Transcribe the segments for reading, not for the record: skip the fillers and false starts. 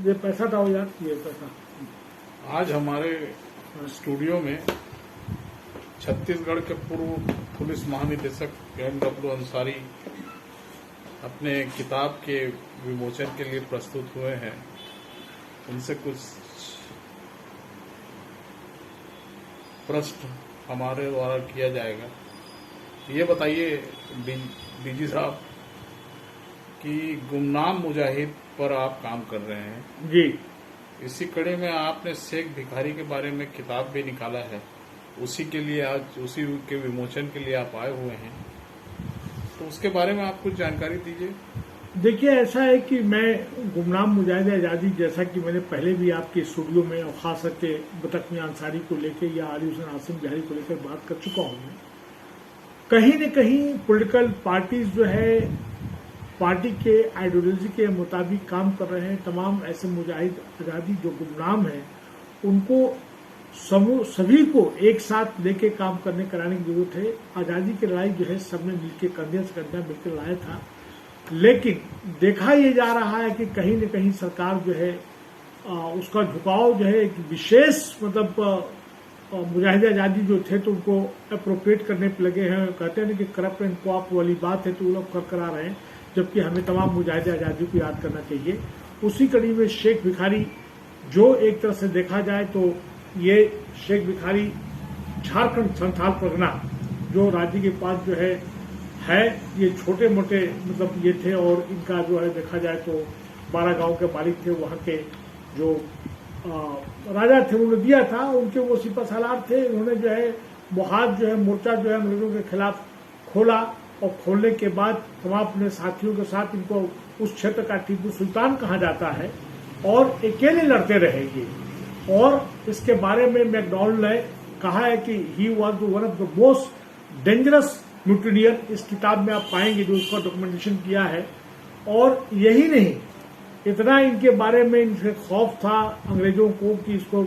ये पैसा था यार, ये पैसा। आज हमारे स्टूडियो में छत्तीसगढ़ के पूर्व पुलिस महानिदेशक MW अंसारी अपने किताब के विमोचन के लिए प्रस्तुत हुए हैं। उनसे कुछ प्रश्न हमारे द्वारा किया जाएगा। ये बताइए डीजी साहब कि गुमनाम मुजाहिद पर आप काम कर रहे हैं जी। इसी कड़ी में आपने शेख भिखारी के बारे में किताब भी निकाला है, उसी के लिए आज उसी के विमोचन के लिए आप आए हुए हैं, तो उसके बारे में आप कुछ जानकारी दीजिए। देखिए, ऐसा है कि मैं गुमनाम मुजाहिद आजादी, जैसा कि मैंने पहले भी आपके स्टूडियो में और खास करके बतख मियां अंसारी को लेकर या अली हुसैन आसिम बिहारी को लेकर बात कर चुका हूं। मैं कहीं न कहीं पॉलिटिकल पार्टीज जो है पार्टी के आइडियोलॉजी के मुताबिक काम कर रहे हैं। तमाम ऐसे मुजाहिद आजादी जो गुमनाम हैं उनको सभी को एक साथ लेके काम कराने की जरूरत है। आजादी की लड़ाई जो है सबने मिलकर कंधे से कंधा मिलकर लड़ाया था, लेकिन देखा ये जा रहा है कि कहीं न कहीं सरकार जो है उसका झुकाव जो है एक विशेष मुजाहिद आजादी जो थे तो उनको अप्रोप्रिएट करने पे लगे हैं। कहते हैं कि करप्ट एंड कोऑप वाली बात है तो वो लोग कर रहे हैं, जबकि हमें तमाम मुजाहिद आजादी को याद करना चाहिए। उसी कड़ी में शेख भिखारी, जो एक तरह से देखा जाए तो ये शेख भिखारी झारखंड संथाल परगना जो राज्य के पास जो है ये छोटे मोटे ये थे, और इनका जो है देखा जाए तो 12 गांव के मालिक थे। वहां के जो राजा थे उन्होंने दिया था, उनके वो सिपह सालार थे। उन्होंने जो है मुहाज जो है मोर्चा जो है अंग्रेजों के खिलाफ खोला, और खोलने के बाद तमाम अपने साथियों के साथ इनको उस क्षेत्र का टीपू सुल्तान कहा जाता है, और अकेले लड़ते रहेंगे। और इसके बारे में मैकडॉनल्ड ने कहा है कि he was one of the most dangerous mutineer. इस किताब में आप पाएंगे जो उसका डॉक्यूमेंटेशन किया है। और यही नहीं, इतना इनके बारे में इनसे खौफ था अंग्रेजों को कि इसको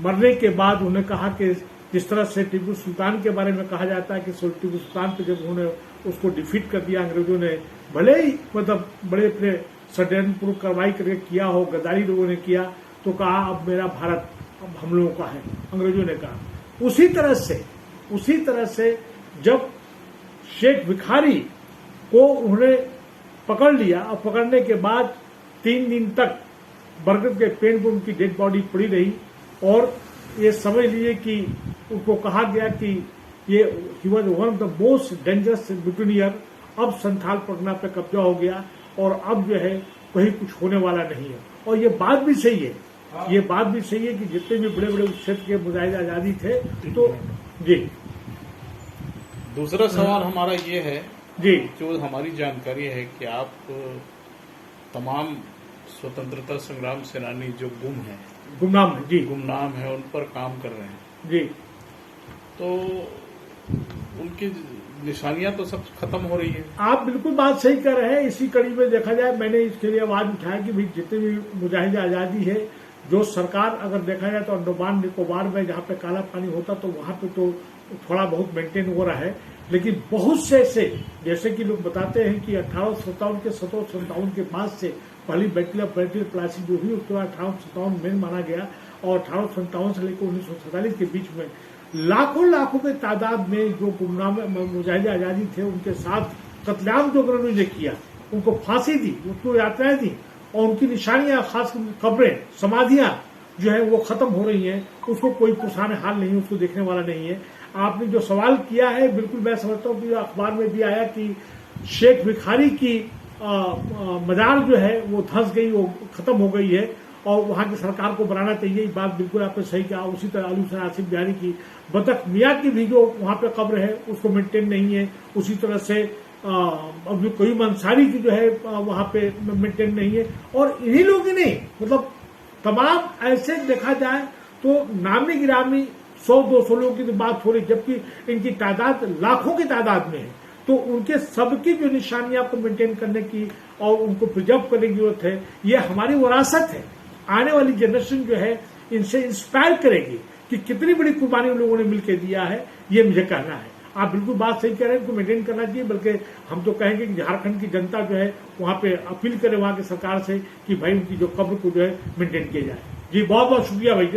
मरने के बाद उन्होंने कहा कि जिस तरह से टीपू सुल्तान के बारे में कहा जाता है कि टीपू सुल्तान पे जब उन्होंने उसको डिफीट कर दिया अंग्रेजों ने, भले ही बड़े अपने षड्यंत्रपूर्वक कार्रवाई करके किया हो, गद्दारी लोगों ने किया, तो कहा अब मेरा भारत अब हम लोगों का है, अंग्रेजों ने कहा। उसी तरह से जब शेख भिखारी को उन्होंने पकड़ लिया, और पकड़ने के बाद 3 दिन तक बरगद के पेड़ पर उनकी डेड बॉडी पड़ी रही, और ये समझ लिए कि उनको कहा गया कि ये he was one of the most dangerous mutineer. अब संथाल परगना पे कब्जा हो गया, और अब जो है कहीं कुछ होने वाला नहीं है। और ये बात भी सही है, कि जितने भी बड़े बड़े क्षेत्र के मुजाहिद आजादी थे तो जी। दूसरा सवाल हमारा ये है जी, जो हमारी जानकारी है कि आप तमाम स्वतंत्रता संग्राम सेनानी जो गुमनाम है उन पर काम कर रहे हैं जी। तो उनकी निशानियां तो सब खत्म हो रही है। आप बिल्कुल बात सही कर रहे हैं। इसी कड़ी में देखा जाए, मैंने इसके लिए आवाज उठाया कि भाई जितने भी मुजाहिद आजादी है, जो सरकार अगर देखा जाए तो अंडमान निकोबार में जहां पे काला पानी होता तो वहां पे तो थोड़ा बहुत मेंटेन हो रहा है, लेकिन बहुत से ऐसे जैसे कि लोग बताते हैं कि 1857 के 1757 के बाद से पहली बैटल प्लासी जो हुई उसके बाद 1857 मेन माना गया, और 1857 से लेकर 1947 के बीच में लाखों के तादाद में जो गुमनाम मुजाहिद आजादी थे उनके साथ कत्लेआम जो अंग्रेजों ने किया, उनको फांसी दी, उनको यात्राएं दी, और उनकी निशानियां खास कब्रें समाधियां जो है वो खत्म हो रही हैं। उसको कोई पुरसाने हाल नहीं, उसको देखने वाला नहीं है। आपने जो सवाल किया है बिल्कुल मैं समझता हूँ कि अखबार में भी आया कि शेख भिखारी की मजार जो है वो धंस गई, वो खत्म हो गई है, और वहां की सरकार को बनाना चाहिए। बात बिल्कुल आपने सही कहा। उसी तरह अली हुसैन आसिम बिहारी की बतख मियां की भी जो वहां पे कब्र है उसको मेंटेन नहीं है। उसी तरह से अब कोई अंसारी की जो है वहां पे मेंटेन नहीं है। और इन्हीं लोग ही नहीं, तमाम ऐसे देखा जाए तो नामी गिरामी 100-200 लोगों की तो बात हो रही, जबकि इनकी तादाद लाखों की तादाद में है। तो उनके सबकी जो निशानियां को मेंटेन करने की और उनको प्रिजर्व करने की जरूरत है, ये हमारी विरासत है। आने वाली जनरेशन जो है इनसे इंस्पायर करेगी कि कितनी बड़ी कुर्बानी उन लोगों ने मिलकर दिया है, ये मुझे कहना है। आप बिल्कुल बात सही कह रहे हैं, इनको मेंटेन करना चाहिए। बल्कि हम तो कहेंगे कि झारखंड की जनता जो है वहां पे अपील करे वहां की सरकार से कि भाई उनकी जो कब्र को जो है मेंटेन किया जाए। जी बहुत बहुत शुक्रिया भाई।